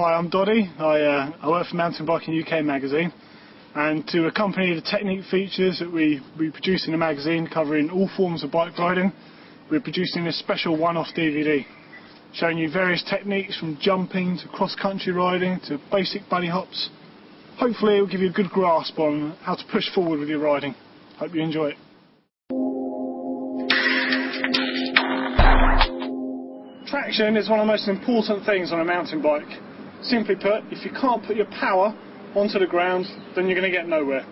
Hi, I'm Doddy. I work for Mountain Biking UK magazine, and to accompany the technique features that we produce in the magazine covering all forms of bike riding, we're producing this special one-off DVD showing you various techniques from jumping to cross-country riding to basic bunny hops. Hopefully it will give you a good grasp on how to push forward with your riding. Hope you enjoy it. Traction is one of the most important things on a mountain bike. Simply put, if you can't put your power onto the ground, then you're going to get nowhere.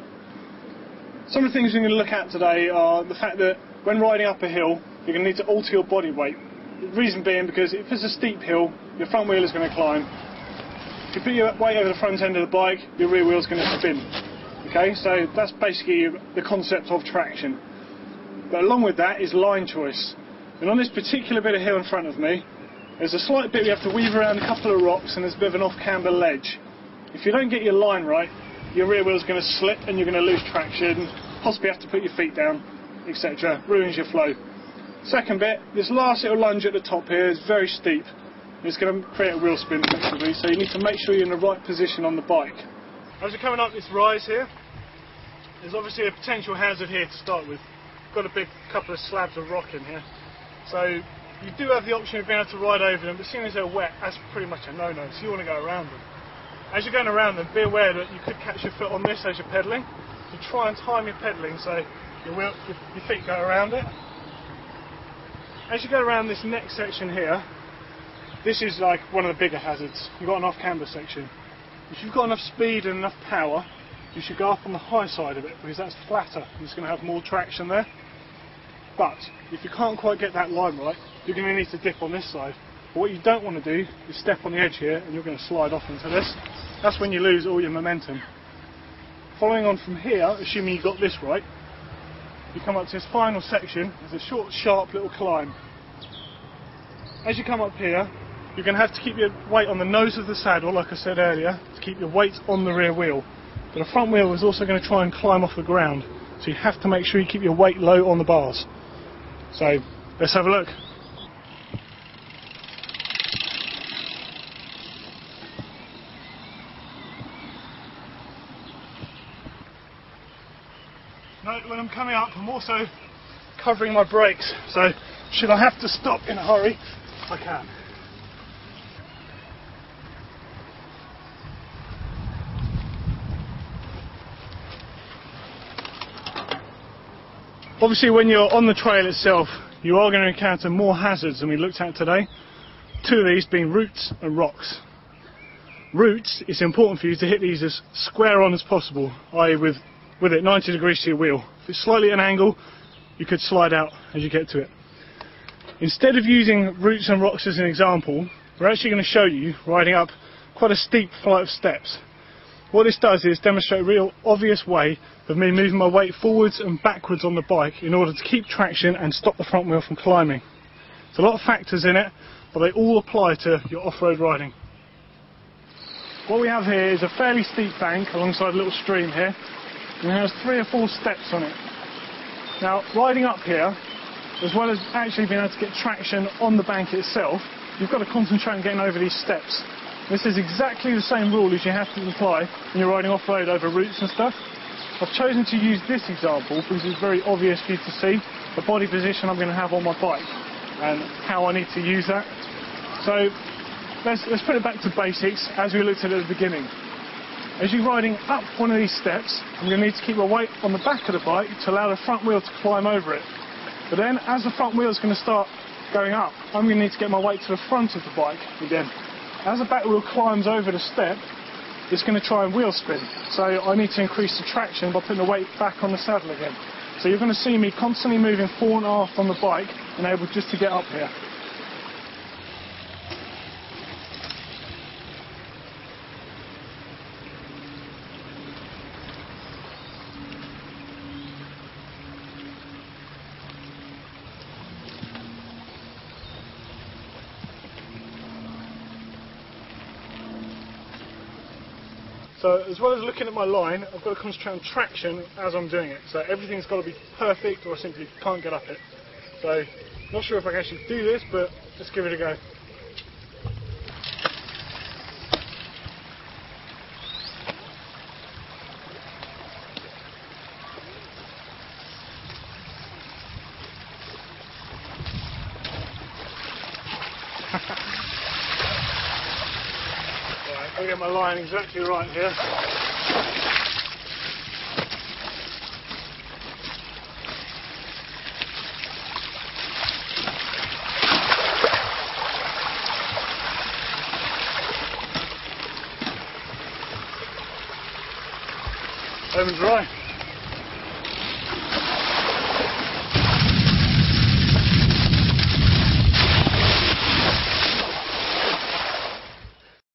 Some of the things we're going to look at today are the fact that when riding up a hill, you're going to need to alter your body weight. The reason being because if it's a steep hill, your front wheel is going to climb. If you put your weight over the front end of the bike, your rear wheel is going to spin. Okay, so that's basically the concept of traction. But along with that is line choice. And on this particular bit of hill in front of me, there's a slight bit you have to weave around a couple of rocks and there's a bit of an off-camber ledge. If you don't get your line right, your rear wheel's going to slip and you're going to lose traction, possibly have to put your feet down, etc. Ruins your flow. Second bit, this last little lunge at the top here is very steep. It's going to create a wheel spin effectively, so you need to make sure you're in the right position on the bike. As you're coming up this rise here, there's obviously a potential hazard here to start with. Got a big couple of slabs of rock in here. So you do have the option of being able to ride over them, but as soon as they're wet, that's pretty much a no-no, so you want to go around them. As you're going around them, be aware that you could catch your foot on this as you're pedalling. So try and time your pedalling so your feet go around it. As you go around this next section here, this is like one of the bigger hazards. You've got an off-camber section. If you've got enough speed and enough power, you should go up on the high side of it because that's flatter and it's going to have more traction there. But if you can't quite get that line right, you're going to need to dip on this side. But what you don't want to do is step on the edge here and you're going to slide off into this. That's when you lose all your momentum. Following on from here, assuming you got this right, you come up to this final section. There's a short, sharp little climb. As you come up here, you're going to have to keep your weight on the nose of the saddle, like I said earlier, to keep your weight on the rear wheel. But the front wheel is also going to try and climb off the ground, so you have to make sure you keep your weight low on the bars. So, let's have a look. Note when I'm coming up, I'm also covering my brakes, so should I have to stop in a hurry, I can. Obviously when you're on the trail itself, you are going to encounter more hazards than we looked at today. Two of these being roots and rocks. Roots, it's important for you to hit these as square on as possible, i.e. with it 90 degrees to your wheel. If it's slightly at an angle, you could slide out as you get to it. Instead of using roots and rocks as an example, we're actually going to show you riding up quite a steep flight of steps. What this does is demonstrate a real obvious way of me moving my weight forwards and backwards on the bike in order to keep traction and stop the front wheel from climbing. There's a lot of factors in it, but they all apply to your off-road riding. What we have here is a fairly steep bank alongside a little stream here, and it has 3 or 4 steps on it. Now, riding up here, as well as actually being able to get traction on the bank itself, you've got to concentrate on getting over these steps. This is exactly the same rule as you have to apply when you're riding off-road over roots and stuff. I've chosen to use this example because it's very obvious for you to see the body position I'm going to have on my bike and how I need to use that. So let's put it back to basics as we looked at the beginning. As you're riding up one of these steps, I'm going to need to keep my weight on the back of the bike to allow the front wheel to climb over it. But then as the front wheel is going to start going up, I'm going to need to get my weight to the front of the bike again. As the back wheel climbs over the step, it's going to try and wheel spin. So I need to increase the traction by putting the weight back on the saddle again. So you're going to see me constantly moving forward and aft on the bike and able just to get up here. So as well as looking at my line, I've got to concentrate on traction as I'm doing it. So everything's got to be perfect or I simply can't get up it. So not sure if I can actually do this, but let's give it a go. I'll get my line exactly right here. Home and dry.